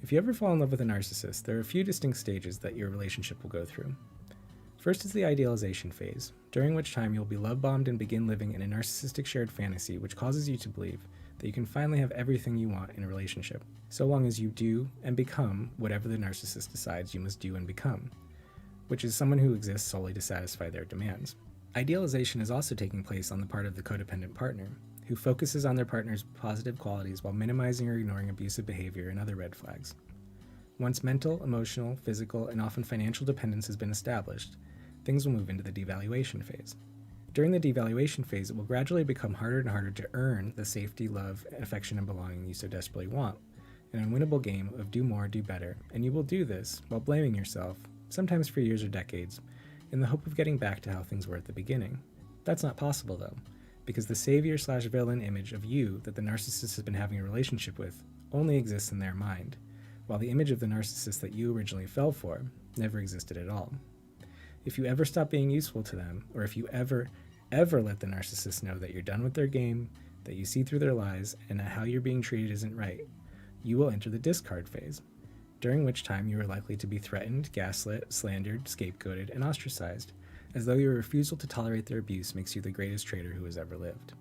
If you ever fall in love with a narcissist, there are a few distinct stages that your relationship will go through. First is the idealization phase, during which time you'll be love-bombed and begin living in a narcissistic shared fantasy which causes you to believe that you can finally have everything you want in a relationship, so long as you do and become whatever the narcissist decides you must do and become, which is someone who exists solely to satisfy their demands. Idealization is also taking place on the part of the codependent partner, who focuses on their partner's positive qualities while minimizing or ignoring abusive behavior and other red flags. Once mental, emotional, physical, and often financial dependence has been established, things will move into the devaluation phase. During the devaluation phase, it will gradually become harder and harder to earn the safety, love, affection, and belonging you so desperately want, an unwinnable game of do more, do better, and you will do this while blaming yourself, sometimes for years or decades, in the hope of getting back to how things were at the beginning. That's not possible, though, because the savior/villain image of you that the narcissist has been having a relationship with only exists in their mind, while the image of the narcissist that you originally fell for never existed at all. If you ever stop being useful to them, or if you ever let the narcissist know that you're done with their game, that you see through their lies, and that how you're being treated isn't right, you will enter the discard phase, during which time you are likely to be threatened, gaslit, slandered, scapegoated, and ostracized, as though your refusal to tolerate their abuse makes you the greatest traitor who has ever lived.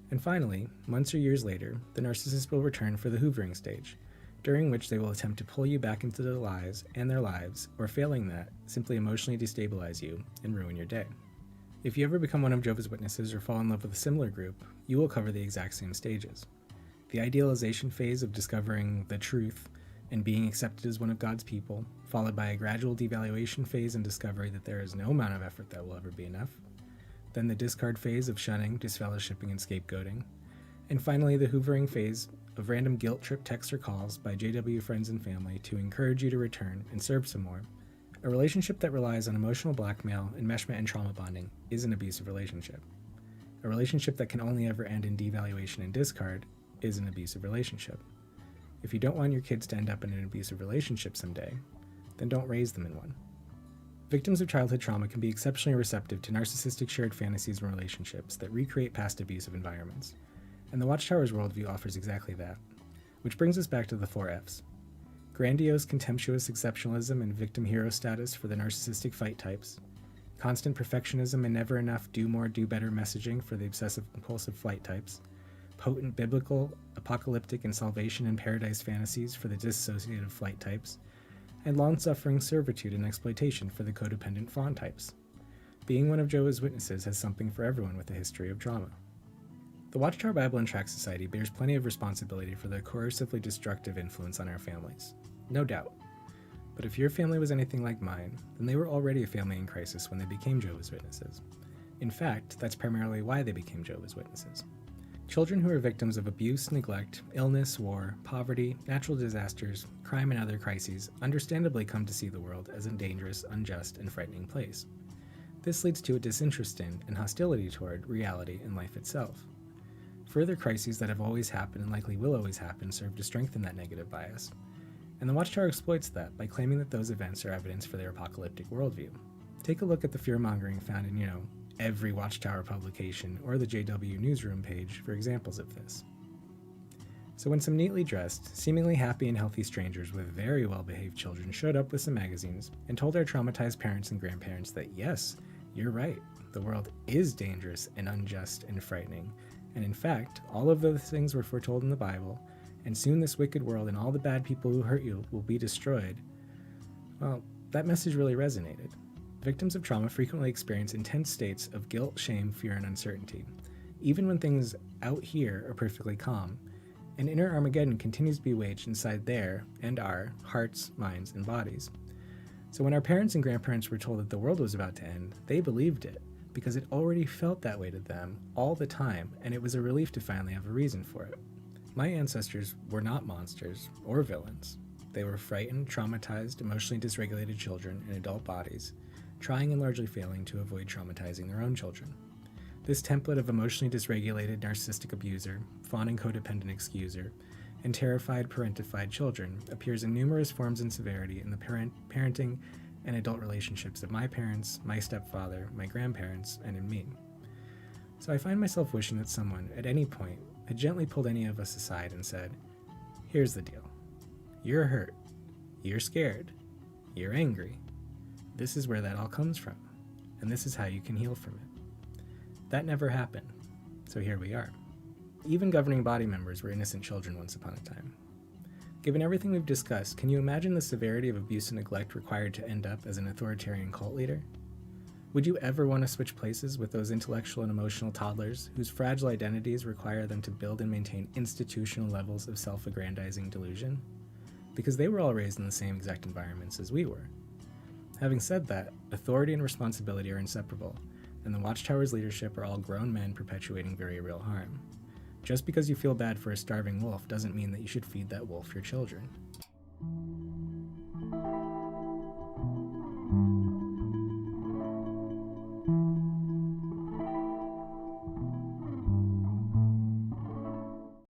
And finally, months or years later, the narcissist will return for the hoovering stage, during which they will attempt to pull you back into their lies and their lives, or failing that, simply emotionally destabilize you and ruin your day. If you ever become one of Jehovah's Witnesses or fall in love with a similar group, you will cover the exact same stages. The idealization phase of discovering the truth and being accepted as one of God's people, followed by a gradual devaluation phase and discovery that there is no amount of effort that will ever be enough. Then the discard phase of shunning, disfellowshipping, and scapegoating. And finally, the hoovering phase of random guilt-trip texts or calls by JW friends and family to encourage you to return and serve some more. A relationship that relies on emotional blackmail, enmeshment, and trauma bonding is an abusive relationship. A relationship that can only ever end in devaluation and discard is an abusive relationship. If you don't want your kids to end up in an abusive relationship someday, then don't raise them in one. Victims of childhood trauma can be exceptionally receptive to narcissistic shared fantasies and relationships that recreate past abusive environments. And the Watchtower's worldview offers exactly that. Which brings us back to the 4 Fs. Grandiose, contemptuous exceptionalism and victim-hero status for the narcissistic fight types. Constant perfectionism and never enough do more, do better messaging for the obsessive-compulsive flight types. Potent biblical, apocalyptic, and salvation and paradise fantasies for the dissociative flight types. And long-suffering servitude and exploitation for the codependent fawn types. Being one of Jehovah's Witnesses has something for everyone with a history of trauma. The Watchtower Bible and Tract Society bears plenty of responsibility for their coercively destructive influence on our families, no doubt. But if your family was anything like mine, then they were already a family in crisis when they became Jehovah's Witnesses. In fact, that's primarily why they became Jehovah's Witnesses. Children who are victims of abuse, neglect, illness, war, poverty, natural disasters, crime, and other crises understandably come to see the world as a dangerous, unjust, and frightening place. This leads to a disinterest in and hostility toward reality and life itself. Further crises that have always happened and likely will always happen serve to strengthen that negative bias, and the Watchtower exploits that by claiming that those events are evidence for their apocalyptic worldview. Take a look at the fear-mongering found in, every Watchtower publication or the JW newsroom page for examples of this. So when some neatly dressed, seemingly happy and healthy strangers with very well-behaved children showed up with some magazines and told our traumatized parents and grandparents that yes, you're right, the world is dangerous and unjust and frightening, and in fact, all of those things were foretold in the Bible, and soon this wicked world and all the bad people who hurt you will be destroyed, well, that message really resonated. Victims of trauma frequently experience intense states of guilt, shame, fear, and uncertainty, even when things out here are perfectly calm, and inner Armageddon continues to be waged inside their, and our, hearts, minds, and bodies. So when our parents and grandparents were told that the world was about to end, they believed it, because it already felt that way to them all the time, and it was a relief to finally have a reason for it. My ancestors were not monsters or villains. They were frightened, traumatized, emotionally dysregulated children in adult bodies, trying and largely failing to avoid traumatizing their own children. This template of emotionally dysregulated narcissistic abuser, fawning codependent excuser, and terrified parentified children appears in numerous forms and severity in the parenting and adult relationships of my parents, my stepfather, my grandparents, and in me. So I find myself wishing that someone, at any point, had gently pulled any of us aside and said, "Here's the deal. You're hurt. You're scared. You're angry. This is where that all comes from, and this is how you can heal from it. That never happened, so here we are. Even governing body members were innocent children once upon a time. Given everything we've discussed, can you imagine the severity of abuse and neglect required to end up as an authoritarian cult leader? Would you ever want to switch places with those intellectual and emotional toddlers whose fragile identities require them to build and maintain institutional levels of self-aggrandizing delusion? Because they were all raised in the same exact environments as we were. Having said that, authority and responsibility are inseparable, and the Watchtower's leadership are all grown men perpetuating very real harm. Just because you feel bad for a starving wolf doesn't mean that you should feed that wolf your children.